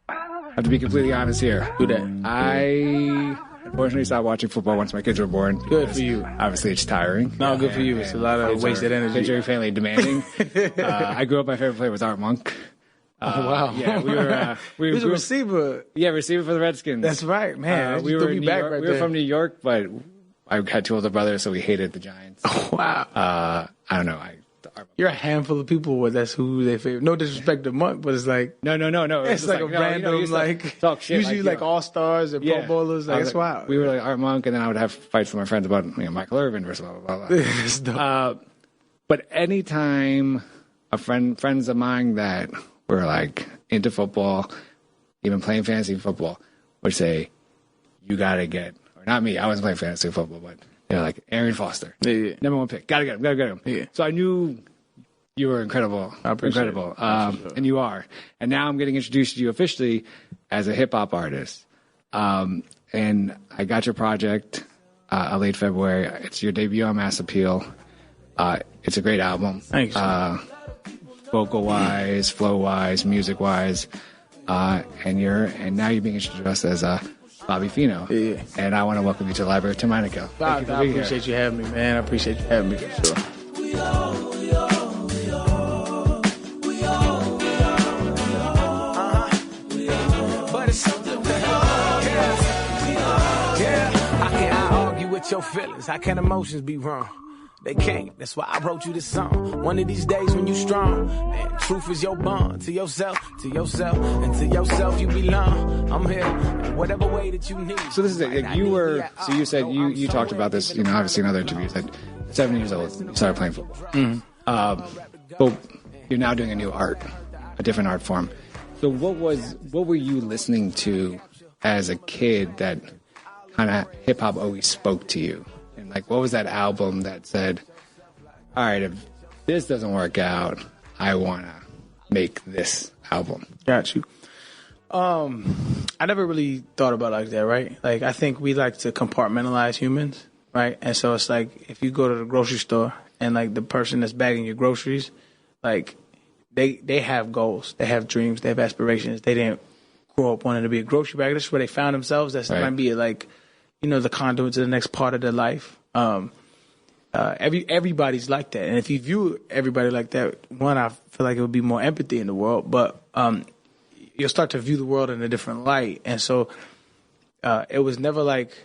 I have to be completely honest here. Do that. I unfortunately stopped watching football once my kids were born. Good for you. Obviously, it's tiring. No, good for you. It's a lot of wasted energy. Kids are family demanding. I grew up, my favorite player was Art Monk. Oh, wow. Yeah, we was a receiver. Yeah, receiver for the Redskins. That's right, man. We were from New York, but I had two older brothers, so we hated the Giants. Oh, wow. I don't know. You're a handful of people where that's who they favorite. No disrespect to Monk, but it's like no. It's like a random talk shit, usually like all stars and Pro Bowlers. Like it's wild. We were like Art Monk, and then I would have fights with my friends about Michael Irvin versus blah blah blah. But anytime friends of mine that were like into football, even playing fantasy football, would say, "You gotta get," or not me. I wasn't playing fantasy football, but. Like Arian Foster, number one pick. Gotta get him. Yeah. So I knew you were incredible, and you are. And now I'm getting introduced to you officially as a hip hop artist. And I got your project late February. It's your debut on Mass Appeal. It's a great album. Thanks. Vocal wise, flow wise, music wise, and now you're being introduced as Bobby Feeno. Yeah. And I want to welcome you to the library, Tim Einenkel. I appreciate you having me, man. I appreciate you having me. Sure. How can I argue with your feelings? How can emotions be wrong? They can't. That's why I wrote you this song. One of these days when you strong, man, truth is your bond. To yourself, and to yourself you belong. I'm here in whatever way that you need. So this is it. Like you said you talked about this, obviously in other interviews, that 7 years old, you started playing football. Mm-hmm. But you're now doing a different art form. So what were you listening to as a kid that kind of hip hop always spoke to you? And like, what was that album that said, all right, if this doesn't work out, I want to make this album? Got you. I never really thought about it like that, right? Like, I think we like to compartmentalize humans, right? And so it's like, if you go to the grocery store and like the person that's bagging your groceries, like they have goals, they have dreams, they have aspirations. They didn't grow up wanting to be a grocery bagger. That's where they found themselves. That's might be like, the conduit to the next part of their life. Everybody's like that. And if you view everybody like that, one, I feel like it would be more empathy in the world, but you'll start to view the world in a different light. And so it was never like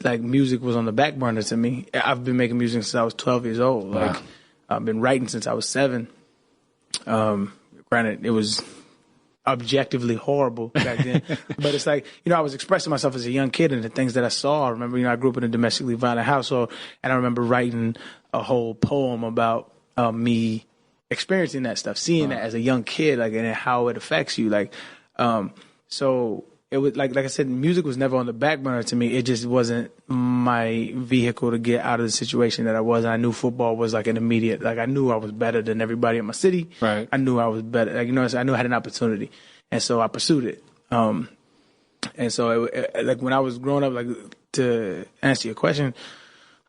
music was on the back burner to me. I've been making music since I was 12 years old. Wow. Like I've been writing since I was 7. Granted, it was objectively horrible back then. But it's like, I was expressing myself as a young kid and the things that I saw. I remember, I grew up in a domestically violent household, and I remember writing a whole poem about me experiencing that stuff, seeing that as a young kid, like, and how it affects you. Like, so it was like I said, music was never on the back burner to me. It just wasn't my vehicle to get out of the situation that I was. And I knew football was like an immediate, like I knew I was better than everybody in my city. Right. I knew I was better. Like, I knew I had an opportunity. And so I pursued it. And so like when I was growing up, like to answer your question,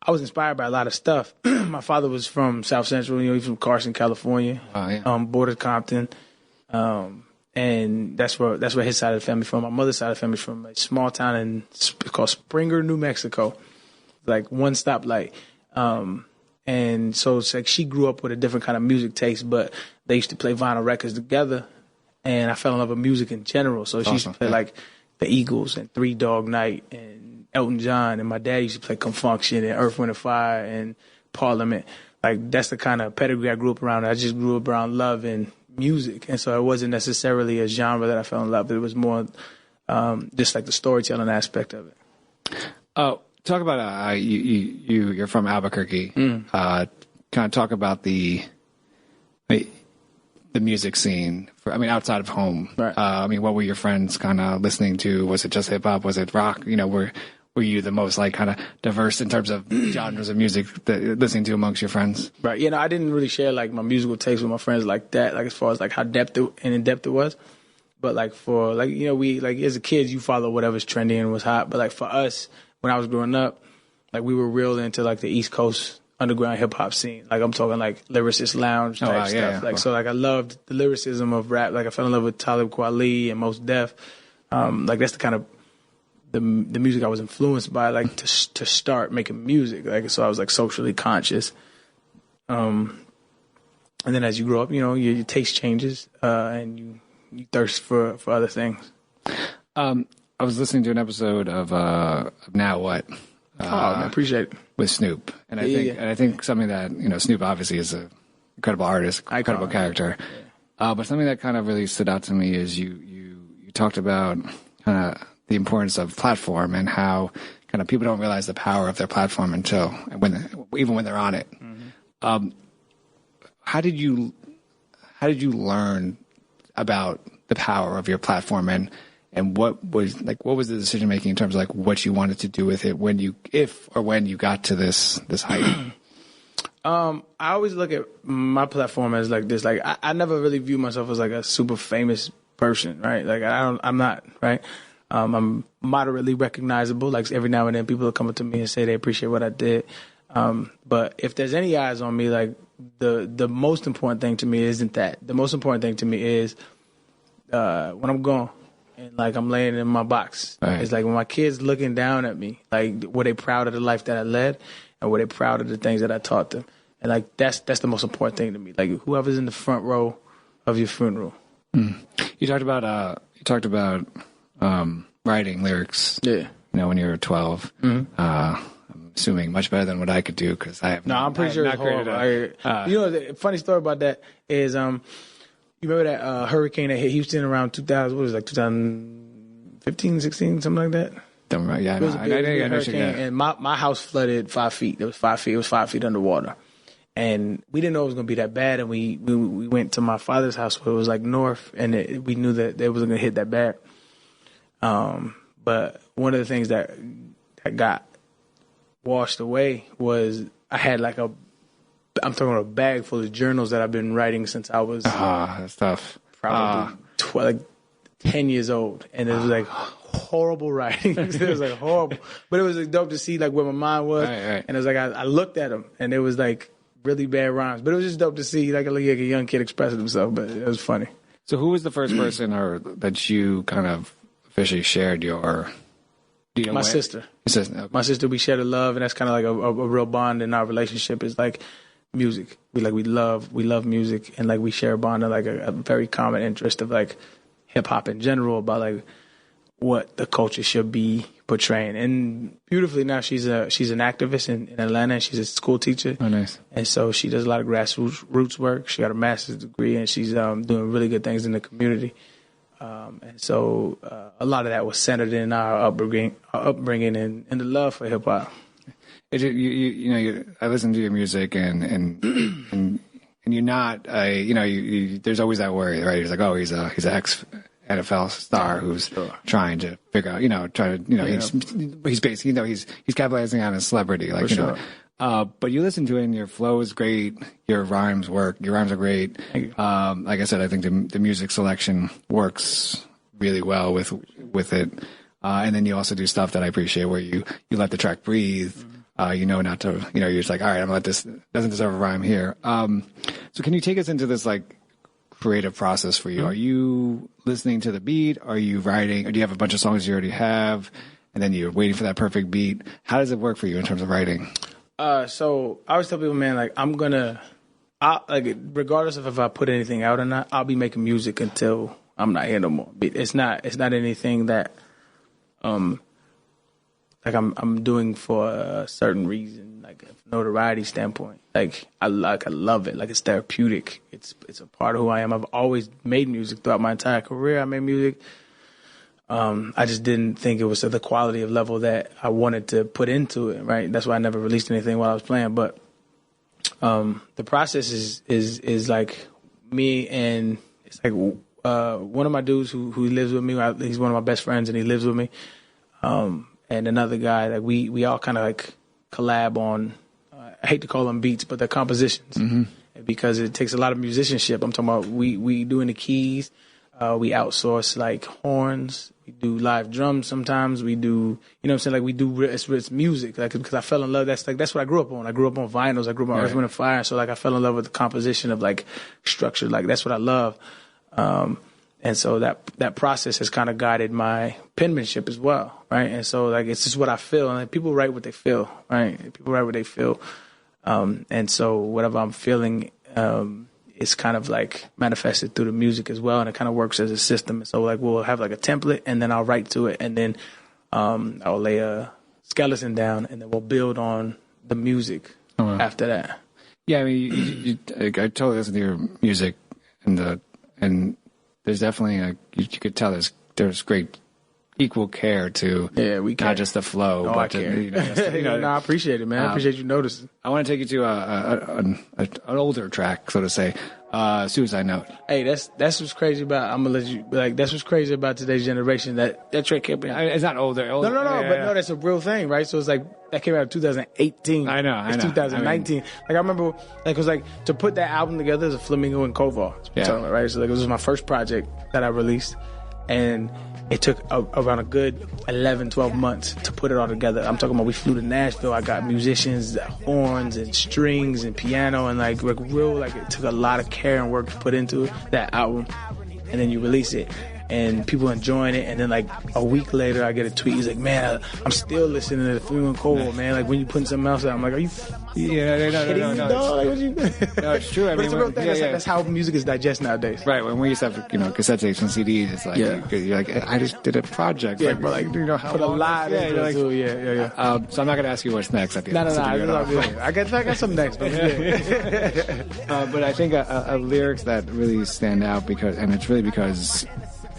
I was inspired by a lot of stuff. My father was from South Central, he's from Carson, California. Oh, yeah. Bordered Compton. And that's where his side of the family from. My mother's side of the family from a small town called Springer, New Mexico, like one stoplight. And so it's like she grew up with a different kind of music taste, but they used to play vinyl records together, and I fell in love with music in general. So she used to play like the Eagles and Three Dog Night and Elton John, and my dad used to play Confunction and Earth, Wind & Fire and Parliament. Like that's the kind of pedigree I grew up around. I just grew up around love and music, and so it wasn't necessarily a genre that I fell in love with. It was more just like the storytelling aspect of it. Talk about you're from Albuquerque. Kind of talk about the music scene outside of home. Right. What were your friends kind of listening to? Was it just hip hop? Was it rock? Were you the most like kind of diverse in terms of genres of music that you're listening to amongst your friends? Right. I didn't really share like my musical taste with my friends like that, like as far as like how in depth it was. But like for like, we like as a kid, you follow whatever's trendy and was hot. But like for us, when I was growing up, like we were real into like the East Coast underground hip hop scene. Like I'm talking like lyricist lounge type stuff. Yeah. Like so, like I loved the lyricism of rap. Like I fell in love with Talib Kweli and Mos Def. Like that's the kind of the music I was influenced by. Like to start making music. Like so, I was like socially conscious. And then as you grow up, your taste changes, and you thirst for other things. I was listening to an episode of Now What. Man, appreciate it. With Snoop, and I think something that Snoop obviously is an incredible artist, incredible character, but something that kind of really stood out to me is you talked about kind of the importance of platform and how kind of people don't realize the power of their platform even when they're on it. Mm-hmm. How did you learn about the power of your platform and what was the decision making in terms of like what you wanted to do with it when you got to this height? I always look at my platform as like this. Like I never really view myself as like a super famous person, right? Like I'm not, right? I'm moderately recognizable. Like every now and then people will come up to me and say they appreciate what I did. But if there's any eyes on me, like the most important thing to me isn't that. The most important thing to me is when I'm gone. And like I'm laying in my box. Right. It's like when my kids looking down at me, like were they proud of the life that I led, and were they proud of the things that I taught them? And like that's the most important thing to me. Like whoever's in the front row of your funeral. Mm. You talked about writing lyrics. Yeah. When you were 12. Mm-hmm. I'm assuming much better than what I could do because I have. No, I'm pretty sure it's horrible. The funny story about that is you remember that hurricane that hit Houston around 2015, 16, something like that? Don't remember. Yeah, it was a big hurricane, and my house flooded 5 feet. It was 5 feet. It was 5 feet underwater, and we didn't know it was going to be that bad. And we went to my father's house where it was like north, and we knew that it wasn't going to hit that bad. But one of the things that got washed away was I had like I'm talking about a bag full of journals that I've been writing since I was that's tough. Probably 10 years old, and it was like horrible writing. It was like horrible, but it was like dope to see like where my mind was, right. And it was like I looked at them, and it was like really bad rhymes, but it was just dope to see like a young kid expressing himself. But it was funny. So, who was the first person that you kind of officially shared your? My sister. Okay. My sister. We shared a love, and that's kind of like a real bond in our relationship. Is like music. We love music, and like we share a bond of like a very common interest of like hip hop in general, about like what the culture should be portraying. And beautifully now she's an activist in Atlanta, and she's a school teacher. Oh, nice. And so she does a lot of grassroots work. She got a master's degree, and she's doing really good things in the community. And so a lot of that was centered in our upbringing and the love for hip hop. I listen to your music and you're not there's always that worry, right? He's like, oh, he's an ex NFL star who's trying to figure out, he's basically, he's capitalizing on his celebrity, like, but you listen to it and your flow is great. Your rhymes are great. Like I said, I think the music selection works really well with it. And then you also do stuff that I appreciate where you let the track breathe. Not to, you're just like, all right, I'm gonna let this, doesn't deserve a rhyme here. So can you take us into this like creative process for you? Mm-hmm. Are you listening to the beat? Are you writing? Or do you have a bunch of songs you already have and then you're waiting for that perfect beat? How does it work for you in terms of writing? So I always tell people, man, like regardless of if I put anything out or not, I'll be making music until I'm not here no more. It's not anything that, like I'm doing for a certain reason, like a notoriety standpoint. Like I love it. Like it's therapeutic. It's a part of who I am. I've always made music throughout my entire career. I made music. I just didn't think it was at the quality of level that I wanted to put into it. Right. That's why I never released anything while I was playing. But the process is like me, and it's like one of my dudes who lives with me. He's one of my best friends, and he lives with me. And another guy, like we all kind of like collab on, I hate to call them beats, but they're compositions, mm-hmm. because it takes a lot of musicianship. I'm talking about we doing the keys, We outsource like horns. We do live drums sometimes. We do, you know what I'm saying? Like we do, it's music. Like, because I fell in love. That's what I grew up on. I grew up on vinyls. I grew up on Earth, Wind, and Fire. So like I fell in love with the composition of like structure. Like that's what I love. And so that process has kind of guided my penmanship as well, right? And so like it's just what I feel, and like, people write what they feel, right? People write what they feel, and so whatever I'm feeling is kind of like manifested through the music as well, and it kind of works as a system. So like we'll have like a template, and then I'll write to it, and then I'll lay a skeleton down, and then we'll build on the music after that. Yeah, I mean, I totally listen to your music, and there's definitely you could tell there's great equal care to not just the flow, but I care. No, I appreciate it, man. I appreciate you noticing. I want to take you to an older track, so to say, Suicide Note. Hey, that's what's crazy about. I'm gonna let you that's what's crazy about today's generation. That track came out. It's not older. No, no, that's a real thing, right? So it's like that came out in 2018. I know. It's 2019. I remember, like, it was like to put that album together as a Flamingo and Koval. About, right? So like it was my first project that I released, and it took around a good 11, 12 months to put it all together. I'm talking about we flew to Nashville. I got musicians, horns and strings and piano, and like real, like it took a lot of care and work to put into that album. And then you release it, and people enjoying it. And then like a week later, I get a tweet. He's like, "Man, I'm still listening to the Feeno and Koval, man. Like when you putting something else out, I'm like, are you? No. Like, what you? No, it's true. I mean, it's a real thing. That's how music is digested nowadays. Right. When we used to have, cassette tapes and CDs, it's like you're like, I just did a project. Yeah, like, but like, how put long? A lot into it too. Yeah. So I'm not gonna ask you what's next at the end. No. I got something next. But but I think lyrics that really stand out because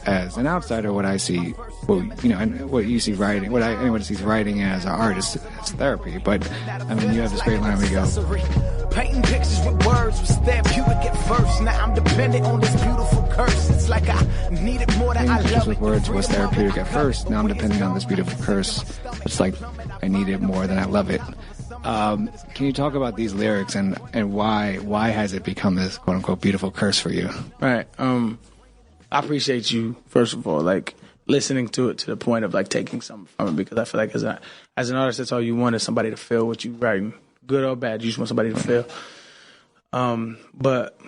as an outsider, what I see, and what you see writing, what anyone sees writing as an artist is therapy. But I mean, you have this great line where you go, painting pictures with words was therapeutic at first. Now I'm dependent on this beautiful curse. It's like I need it more than I love it. With words was therapeutic at first. Now I'm depending on this beautiful curse. It's like I need it more than I love it. Can you talk about these lyrics and why has it become this quote unquote beautiful curse for you? Right. I appreciate you, first of all, like listening to it to the point of like taking something from it, because I feel like as an artist, that's all you want is somebody to feel what you writing, good or bad. You just want somebody to feel. But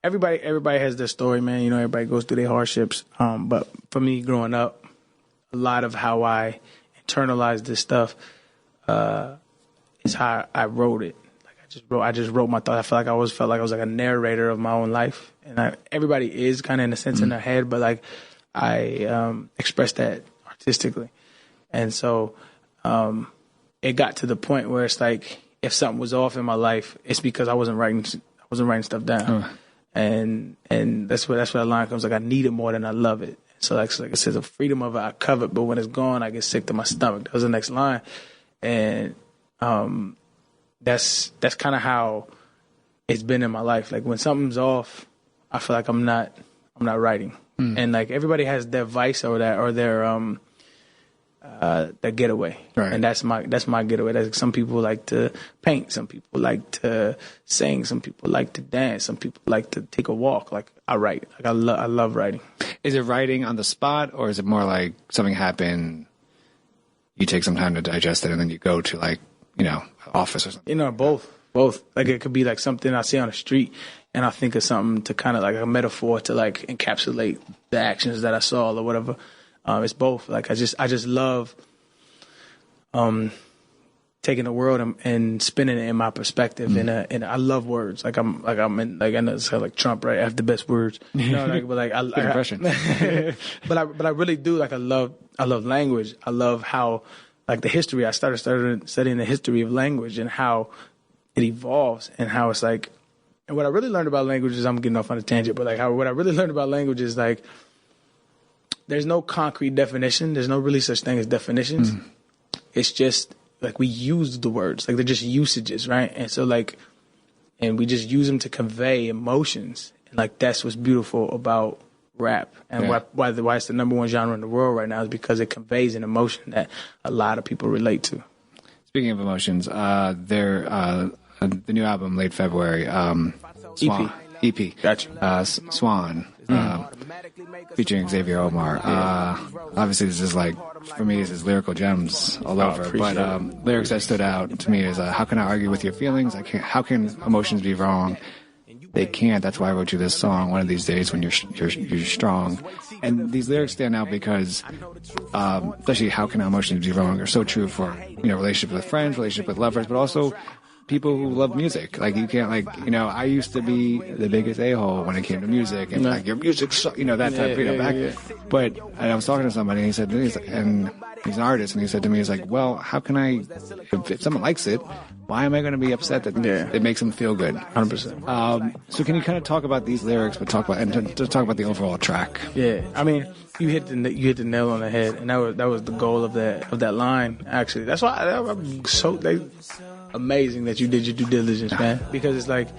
everybody has their story, man. Everybody goes through their hardships. But for me, growing up, a lot of how I internalized this stuff is how I wrote it. I just wrote my thoughts. I felt like I was like a narrator of my own life, and everybody is kind of in a sense in their head, but like I expressed that artistically, and so it got to the point where it's like if something was off in my life, it's because I wasn't writing stuff down, and that's where that line comes. Like I need it more than I love it. So like it says, the freedom of it I covet, but when it's gone, I get sick to my stomach. That was the next line, and That's kind of how it's been in my life. Like when something's off, I feel like I'm not writing. And like everybody has their vice or their getaway. Right. And that's my getaway. That's like some people like to paint, some people like to sing, some people like to dance, some people like to take a walk. Like I write. Like I love writing. Is it writing on the spot, or is it more like something happened, you take some time to digest it, and then you go to like office or something? Both. Like it could be like something I see on the street, and I think of something to kind of like a metaphor to like encapsulate the actions that I saw or whatever. It's both. Like I just love taking the world and spinning it in my perspective. And I love words. Like I'm in, like I know it's like Trump, right? I have the best words. But like good impression. but I really do. Like I love language. I love how, like the history, I started studying the history of language and how it evolves and how it's like, and what I really learned about language is, I'm getting off on a tangent, but like what I really learned about language is like, there's no concrete definition. There's no really such thing as definitions. It's just like we use the words, like they're just usages, right? And so like, and we just use them to convey emotions. And like, that's what's beautiful about rap, and why it's the number one genre in the world right now is because it conveys an emotion that a lot of people relate to. Speaking of emotions, the new album late February, Swan, EP. Gotcha. Swan featuring Xavier Omar. Obviously, this is like, for me, this is lyrical gems all over. But lyrics that stood out to me is, how can I argue with your feelings? How can emotions be wrong? They can't. That's why I wrote you this song. One of these days when you're strong. And these lyrics stand out because, especially how can our emotions be wrong, are so true for, relationship with friends, relationship with lovers, but also people who love music. Like, you can't, I used to be the biggest a-hole when it came to music, and your music, that type of back. But I was talking to somebody, and he said, and he's an artist, and he said to me, he's like, well, how can I, if someone likes it, why am I going to be upset that it makes them feel good? 100%. So can you kind of talk about these lyrics, but talk about the overall track? Yeah, I mean, you hit the nail on the head, and that was the goal of that line. Actually, that's why I'm so amazing that you did your due diligence, man. Because it's like,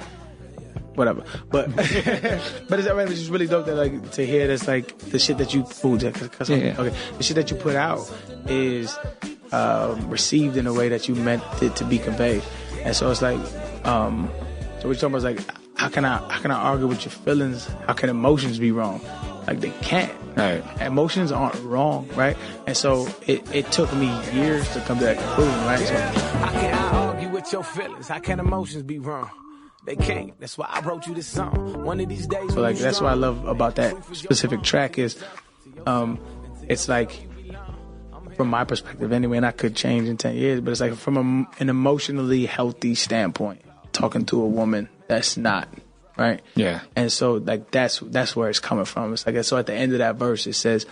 whatever. But but it's just really dope that to hear that's the shit that you the shit that you put out is received in a way that you meant it to be conveyed. And so it's so what you're talking about is how can I argue with your feelings? How can emotions be wrong? They can't. Right. Emotions aren't wrong, right? And so it took me years to come to that conclusion, right? So, how can I argue with your feelings? How can emotions be wrong? They can't. That's why I wrote you this song. One of these days. So that's what I love about that specific track is, it's from my perspective anyway, and I could change in 10 years, but it's from an emotionally healthy standpoint, talking to a woman that's not. Right. Yeah. And so that's where it's coming from. It's so at the end of that verse it says,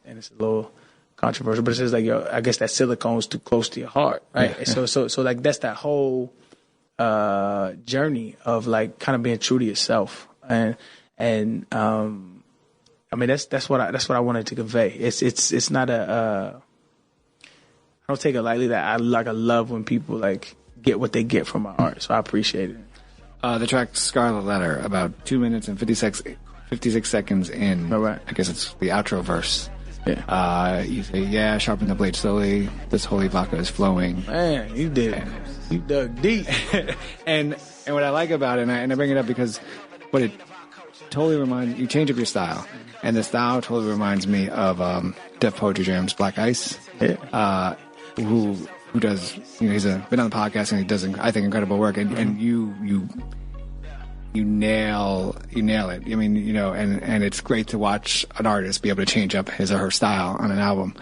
and it's a little controversial, but it says yo, I guess that silicone's too close to your heart, right? Yeah. So that's that whole journey of kind of being true to yourself, and I mean that's what I wanted to convey. It's not I don't take it lightly that I love when people get what they get from my art, so I appreciate it. The track Scarlet Letter, about 2 minutes and 56 seconds in. All right. I guess it's the outro verse. Yeah. You say, sharpen the blade slowly. This holy vodka is flowing. Man, you did. You dug deep. and what I like about it, and I bring it up because what it totally reminds you, change up your style. And the style totally reminds me of Def Poetry Jam's Black Ice. Yeah. Who does, he's been on the podcast and he does, I think, incredible work. And you nail it. I mean, and it's great to watch an artist be able to change up his or her style on an album.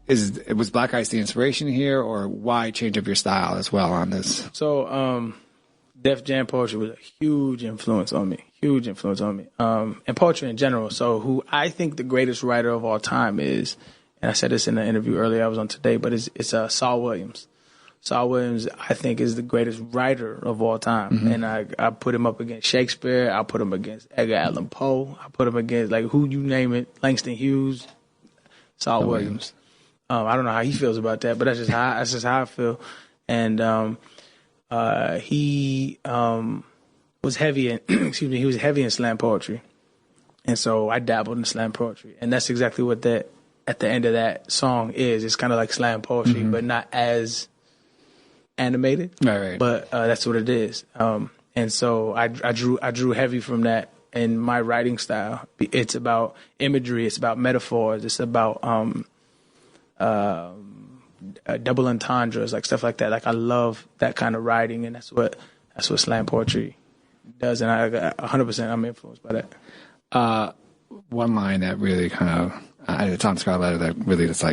Was Black Ice the inspiration here, or why change up your style as well on this? So, Def Jam poetry was a huge influence on me. And poetry in general. So who I think the greatest writer of all time is, and I said this in the interview earlier I was on today, but it's Saul Williams. Saul Williams, I think, is the greatest writer of all time. Mm-hmm. And I put him up against Shakespeare. I put him against Edgar Allan Poe. I put him against, who you name it, Langston Hughes, Saul Williams. I don't know how he feels about that, but that's just how I feel. And he was heavy in, he was heavy in slam poetry. And so I dabbled in slam poetry. And that's exactly what that, at the end of that song is. It's kind of like slam poetry, mm-hmm. but not as animated. Right. But that's what it is. And so I drew heavy from that in my writing style. It's about imagery. It's about metaphors. It's about double entendres, stuff like that. I love that kind of writing, and that's what slam poetry does. And I 100% I'm influenced by that. One line that really kind of it's on Scarlet Letter that really just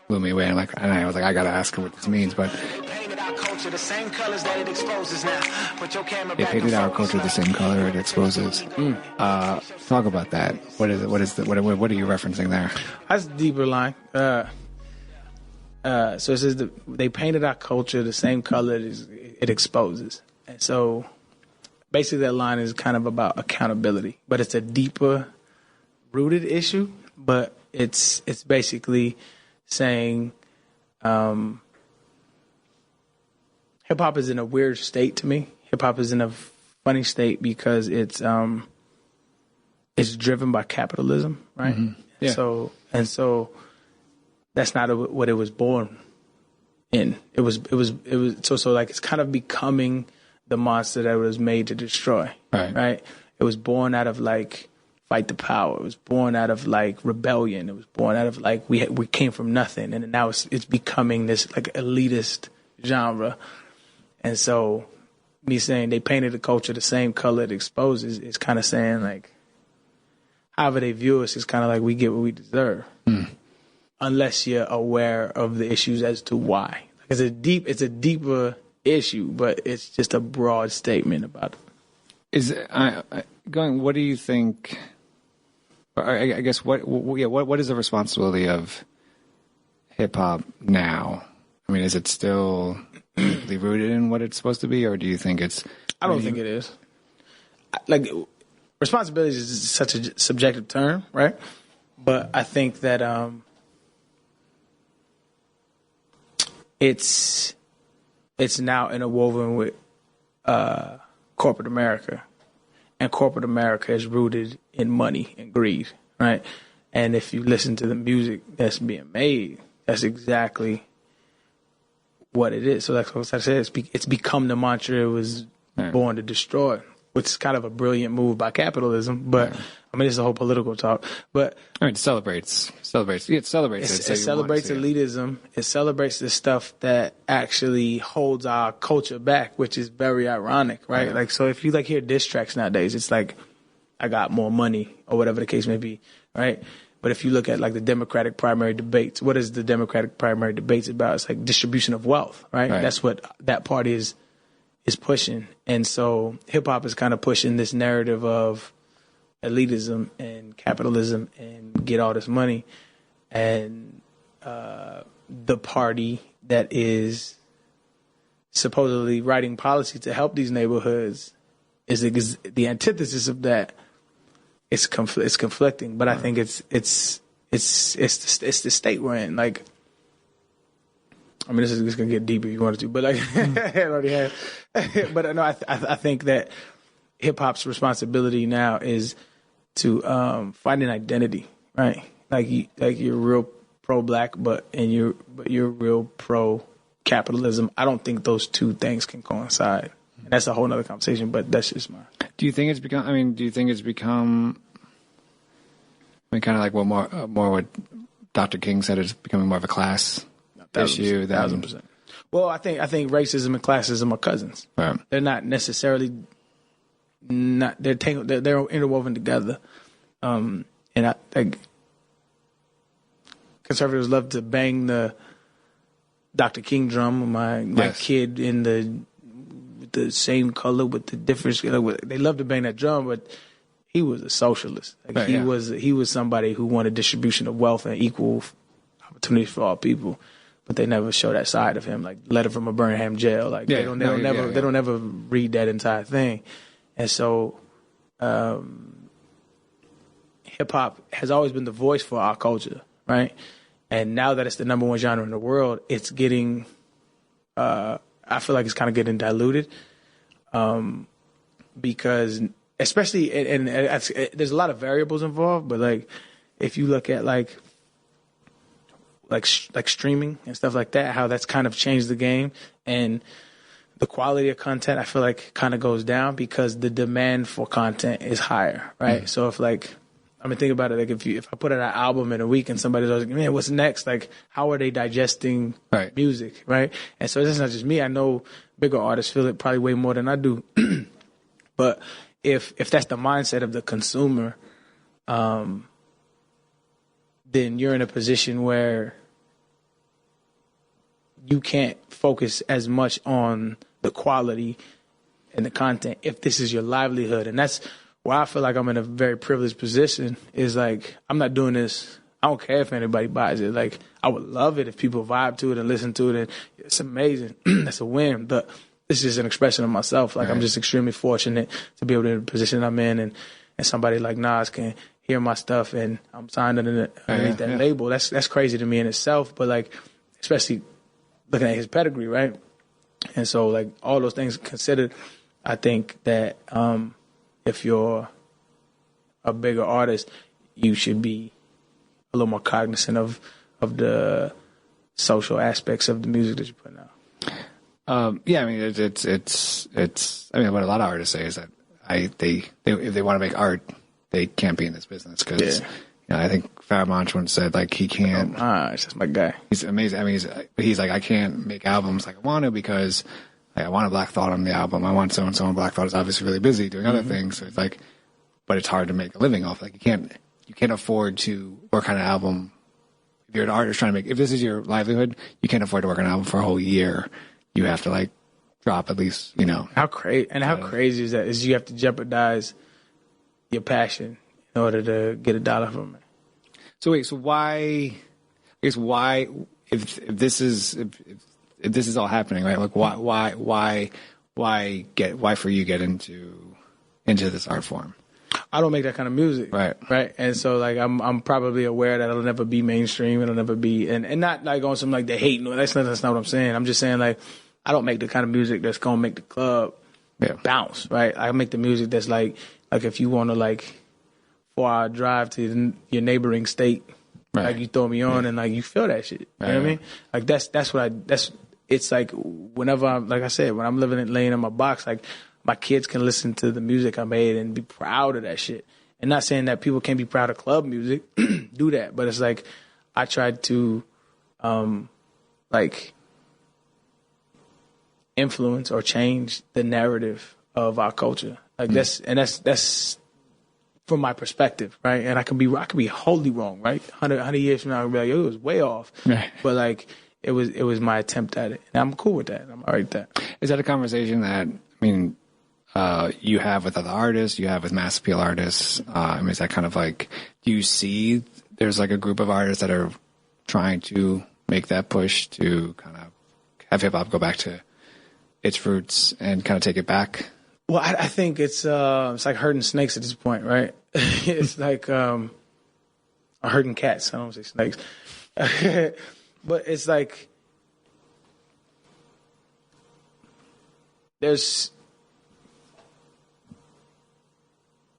blew me away. And I was I gotta ask her what this means, but they painted our culture the same colors that it exposes now. They painted our culture the same color it exposes. Talk about that. What is it? What are you referencing there? That's a deeper line. So it says they painted our culture the same color it exposes. And so basically that line is kind of about accountability, but it's a deeper rooted issue. But it's basically saying hip hop is in a weird state to me. Hip hop is in a funny state because it's driven by capitalism, right? Mm-hmm. Yeah. So that's not what it was born in. It was so it's kind of becoming the monster that it was made to destroy. Right? It was born out of like fight the power. It was born out of like rebellion. It was born out of like we came from nothing, and now it's becoming this like elitist genre. And so me saying they painted the culture the same color it exposes is kind of saying like however they view us is kind of like we get what we deserve, unless you're aware of the issues as to why. Like it's a deeper issue, but it's just a broad statement about it. What do you think? I guess what is the responsibility of hip hop now? I mean, is it still deeply rooted in what it's supposed to be, or do you think it's? I don't think it is. Like responsibility is such a subjective term, right? But I think that it's now interwoven with corporate America. And corporate America is rooted in money and greed, right? And if you listen to the music that's being made, that's exactly what it is. So that's what I said. It's become the mantra it was born to destroy, which is kind of a brilliant move by capitalism. But I mean, it's a whole political talk. But I mean, it celebrates. It celebrates elitism. It celebrates the stuff that actually holds our culture back, which is very ironic, right? Yeah. Like, so if you like hear diss tracks nowadays, it's like, I got more money or whatever the case may be, right? But if you look at like the Democratic primary debates, what is the Democratic primary debates about? It's like distribution of wealth, right? That's what that party is pushing. And so hip hop is kind of pushing this narrative of elitism and capitalism and get all this money. And the party that is supposedly writing policy to help these neighborhoods is the antithesis of that. It's conflicting, but I think it's the state we're in. Like, I mean, this is gonna get deep if you wanted to, but like, it already has. But no, I think that hip hop's responsibility now is to find an identity, right? Like you're real pro black, but you're real pro capitalism. I don't think those two things can coincide. And that's a whole nother conversation, but that's just mine. Do you think it's become? I mean, kind of like more what Dr. King said, it's becoming more of a class issue. 1,000%. Well, I think racism and classism are cousins. Right. They're not necessarily they're interwoven together. And I think conservatives love to bang the Dr. King drum. My kid in the same color with the difference. They love to bang that drum, but he was a socialist. Like, he was somebody who wanted distribution of wealth and equal opportunities for all people. But they never show that side of him, like letter from a Birmingham jail. Like they don't ever read that entire thing. And so hip hop has always been the voice for our culture, right? And now that it's the number one genre in the world, it's getting I feel like it's kind of getting diluted because especially and there's a lot of variables involved, but like if you look at like streaming and stuff like that, how that's kind of changed the game, and the quality of content I feel like kind of goes down because the demand for content is higher, right? So if like think about it, like if I put out an album in a week and somebody's like, man, what's next? Like, how are they digesting music, right? And so it's not just me. I know bigger artists feel it probably way more than I do. But if that's the mindset of the consumer, then you're in a position where you can't focus as much on the quality and the content if this is your livelihood. And that's why I feel like I'm in a very privileged position, is like, I'm not doing this. I don't care if anybody buys it. Like, I would love it if people vibe to it and listen to it, and it's amazing. That's a win. But this is an expression of myself. Like, I'm just extremely fortunate to be able to be in the position I'm in, and somebody like Nas can hear my stuff and I'm signed underneath that label. That's crazy to me in itself. But like, especially looking at his pedigree, right? And so like all those things considered, I think that if you're a bigger artist, you should be a little more cognizant of the social aspects of the music that you're putting Yeah, I mean, it's. I mean, what a lot of artists say is that they if they want to make art, they can't be in this business because you know, I think Fairmont once said like he can't. It's just my guy. He's amazing. I mean, he's like, I can't make albums like I want to because like, I want a Black Thought on the album. I want so and so, and Black Thought is obviously really busy doing other things. So it's like, but it's hard to make a living off. Like you can't afford to work on an album. If you're an artist trying to make, if this is your livelihood, you can't afford to work on an album for a whole year. You have to like drop at least, you know. How crazy is that? Is you have to jeopardize your passion in order to get $1 from it. So wait, so why? I guess why? If this is all happening, right? Like why for you get into this art form? I don't make that kind of music, right? And so like I'm probably aware that it'll never be mainstream. It'll never be, and not like on some like the hate. No, that's not what I'm saying. I'm just saying like I don't make the kind of music that's gonna make the club bounce, right? I make the music that's like if you want to like 4-hour drive to your neighboring state, like you throw me on and like you feel that shit. You know what I mean? Like that's it's like whenever I'm, like I said, when I'm laying in my box, like my kids can listen to the music I made and be proud of that shit. And not saying that people can't be proud of club music, do that, but it's like I tried to like influence or change the narrative of our culture. Like that's from my perspective, right? And I could be wholly wrong, right? 100 years from now, I'll be like, yo, it was way off. Right. But like it was my attempt at it, and I'm cool with that. I'm all right with that. Is that a conversation that you have with other artists? You have with mass appeal artists? I mean, is that kind of like, do you see there's like a group of artists that are trying to make that push to kind of have hip hop go back to its roots and kind of take it back? Well, I think it's like herding snakes at this point, right? It's like herding cats. I don't say snakes. But it's like there's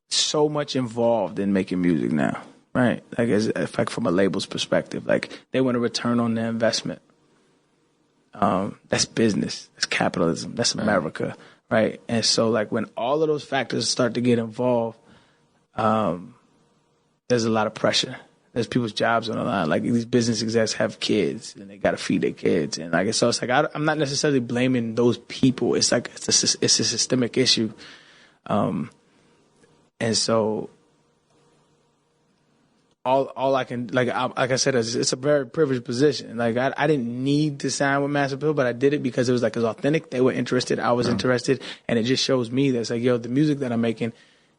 so much involved in making music now, right? Like it's like from a label's perspective, like they want a return on their investment. That's business. That's capitalism. That's America. Right. And so like when all of those factors start to get involved, there's a lot of pressure. There's people's jobs on the line. Like these business execs have kids and they got to feed their kids. And like, so it's like, I'm not necessarily blaming those people. It's like, it's a systemic issue. And so all I can, like I said, it's a very privileged position. Like I didn't need to sign with Mass Appeal, but I did it because it was authentic. They were interested. I was interested. And it just shows me that it's like, yo, the music that I'm making,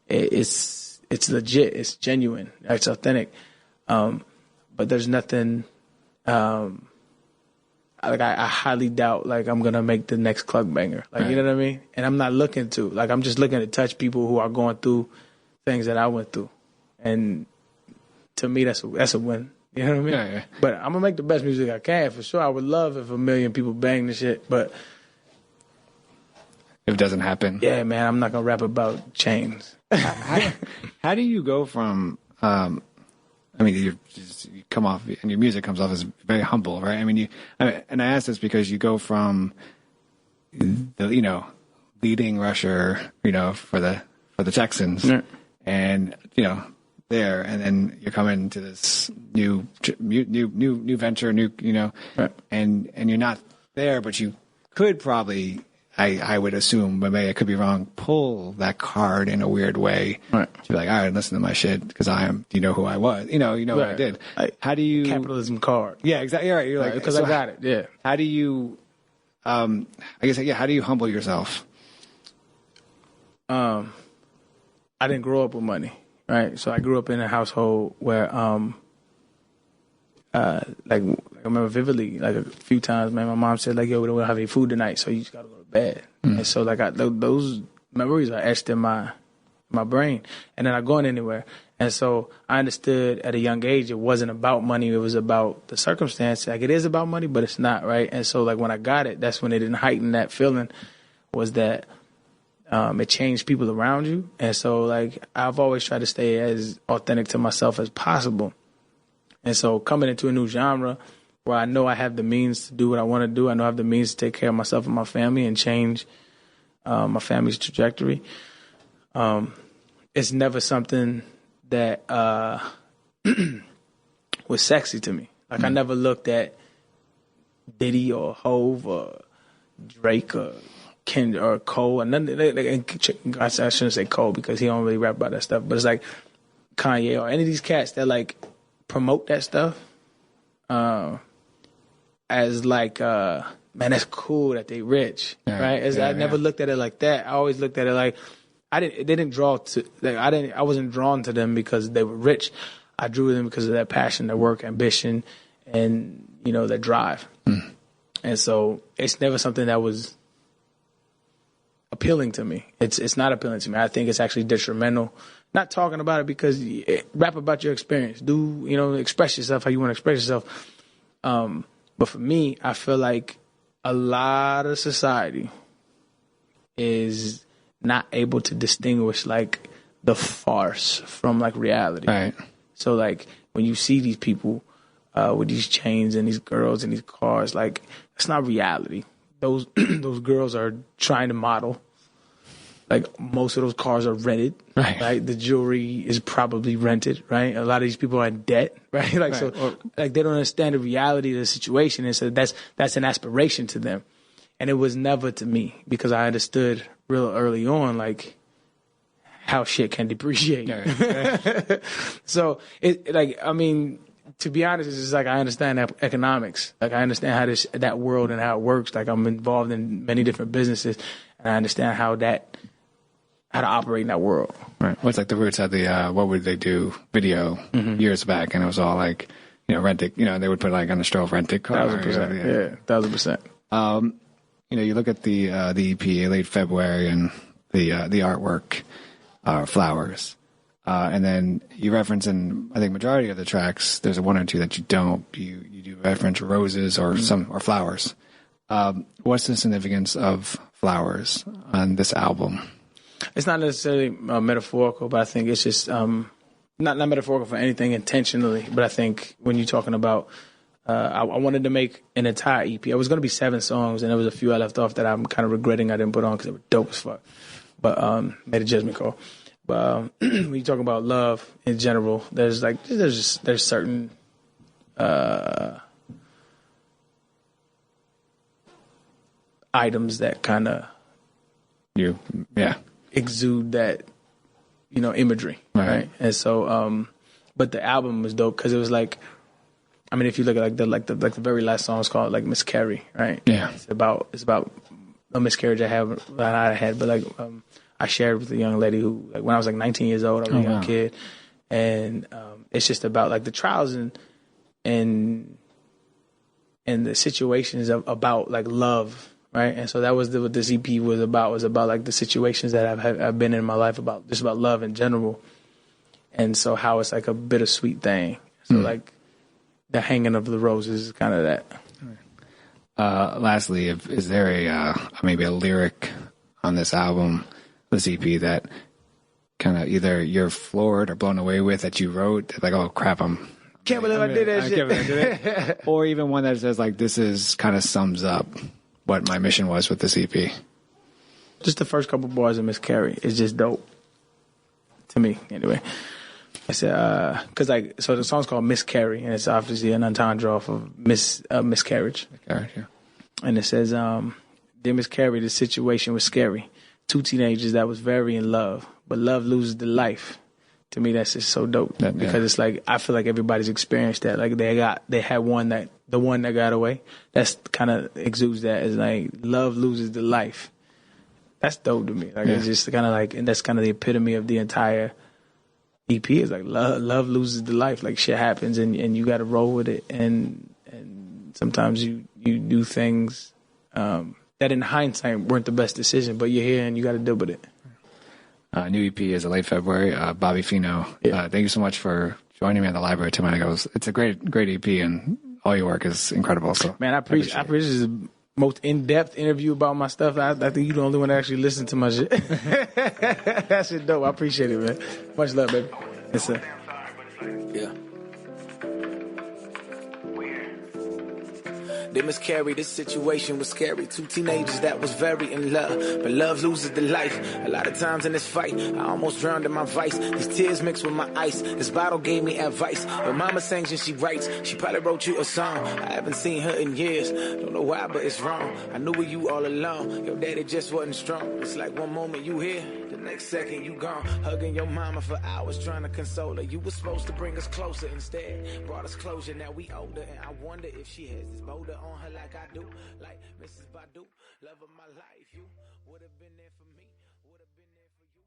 it's legit. It's genuine. It's authentic. But there's nothing, I highly doubt like I'm going to make the next Clug banger. Like, you know what I mean? And I'm not looking to, like, I'm just looking to touch people who are going through things that I went through. And to me, that's a win. You know what I mean? Yeah. But I'm gonna make the best music I can for sure. I would love if 1 million people bang the shit, but if it doesn't happen, yeah, man, I'm not gonna rap about chains. How do you go from? I mean, you come off, and your music comes off as very humble, right? I mean, and I ask this because you go from the leading rusher, for the Texans, and there, and then you're coming to this new venture, and you're not there, but you could probably, I would assume, but maybe I could be wrong, pull that card in a weird way to be like, all right, listen to my shit because you know who I was, what I did. How do you capitalism card? Yeah, exactly. You're right. You're like, because I got it. Yeah. How do you? I guess how do you humble yourself? I didn't grow up with money. Right, so I grew up in a household where, like I remember vividly, like a few times, man, my mom said, like, "Yo, we don't have any food tonight, so you just gotta go to bed." And so, like, those memories are etched in my brain, and they're not going anywhere. And so, I understood at a young age it wasn't about money; it was about the circumstance. Like, it is about money, but it's not, right? And so, like, when I got it, that's when it didn't heighten that feeling. Was that it changed people around you. And so, like, I've always tried to stay as authentic to myself as possible. And so coming into a new genre where I know I have the means to do what I want to do. I know I have the means to take care of myself and my family and change my family's trajectory. It's never something that was sexy to me. Like I never looked at Diddy or Hove or Drake or Kendrick or Cole and none. I shouldn't say Cole because he don't really rap about that stuff. But it's like Kanye or any of these cats that like promote that stuff as like man, that's cool that they rich, right? I never looked at it like that. I always looked at it like they didn't draw to. Like, I wasn't drawn to them because they were rich. I drew them because of their passion, their work, ambition, and their drive. And so it's never something that was appealing to me. It's not appealing to me. I think it's actually detrimental. Not talking about it because rap about your experience. Do express yourself how you want to express yourself. But for me, I feel like a lot of society is not able to distinguish like the farce from like reality. Right. So like when you see these people with these chains and these girls and these cars, like it's not reality. Those girls are trying to model. Like most of those cars are rented, right? The jewelry is probably rented, right? A lot of these people are in debt, right? Like so, like they don't understand the reality of the situation, and so that's an aspiration to them, and it was never to me because I understood real early on like how shit can depreciate. So to be honest, it's just like I understand economics. Like I understand how that world and how it works. Like I'm involved in many different businesses, and I understand how to operate in that world. Right. What's like the roots of the What Would They Do video years back, and it was all like rented. They would put like on the strobe rented car. 1,000%. Yeah, 1,000%. You look at the EP late February and the artwork, Flowers. And then you reference in, I think, majority of the tracks, there's one or two that you don't. You do reference roses or or flowers. What's the significance of flowers on this album? It's not necessarily metaphorical, but I think it's just not metaphorical for anything intentionally. But I think when you're talking about, I wanted to make an entire EP. It was going to be 7 songs, and there was a few I left off that I'm kind of regretting I didn't put on because they were dope as fuck. But made a judgment call. But when you talk about love in general, there's certain items that kind of exude that imagery, right? And so, but the album was dope because it was like, I mean, if you look at the very last song is called like Miscarry, right? Yeah, it's about a miscarriage I had, but like I shared with a young lady who, like, when I was like 19 years old, I was a young kid, and it's just about like the trials and the situations about like love, right? And so that was what this EP was about like the situations that I've been in my life about love in general, and so how it's like a bittersweet thing. So like the hanging of the roses is kind of that. Lastly, is there maybe a lyric on this album, this EP, that kind of either you're floored or blown away with that you wrote, like, oh crap, can't believe I did that shit, or even one that says like, this is kind of sums up what my mission was with this EP? Just the first couple bars of Miscarry is just dope to me, anyway. I said, because so the song's called Miscarry, and it's obviously an entendre off of miscarriage. Yeah. And it says, dear Miscarry, the situation was scary. 2 teenagers that was very in love, but love loses the life. To me, that's just so dope because it's like, I feel like everybody's experienced that. Like they had the one that got away. That's kind of exudes that as like love loses the life. That's dope to me. Like it's just kind of like, and that's kind of the epitome of the entire EP is like love loses the life. Like shit happens and you got to roll with it. And sometimes you do things that in hindsight weren't the best decision, but you're here and you got to deal with it. New EP is a late February. Bobby Feeno. Thank you so much for joining me on the library, Tim Einenkel. It's a great EP, and all your work is incredible. So man, I appreciate this is the most in-depth interview about my stuff. I think you're the only one that actually listened to my shit. That shit dope. I appreciate it, man. Much love, baby. Yes, sir. Yeah. They miscarried. This situation was scary. Two teenagers that was very in love, but love loses the life. A lot of times in this fight, I almost drowned in my vice. These tears mixed with my ice. This bottle gave me advice. Your mama sings and she writes. She probably wrote you a song. I haven't seen her in years. Don't know why, but it's wrong. I knew with you all along. Your daddy just wasn't strong. It's like one moment you here, the next second you gone. Hugging your mama for hours, trying to console her. You were supposed to bring us closer, instead brought us closure. Now we older, and I wonder if she has this boulder on her like I do. Like Mrs. Badu, love of my life. You would have been there for me, would have been there for you.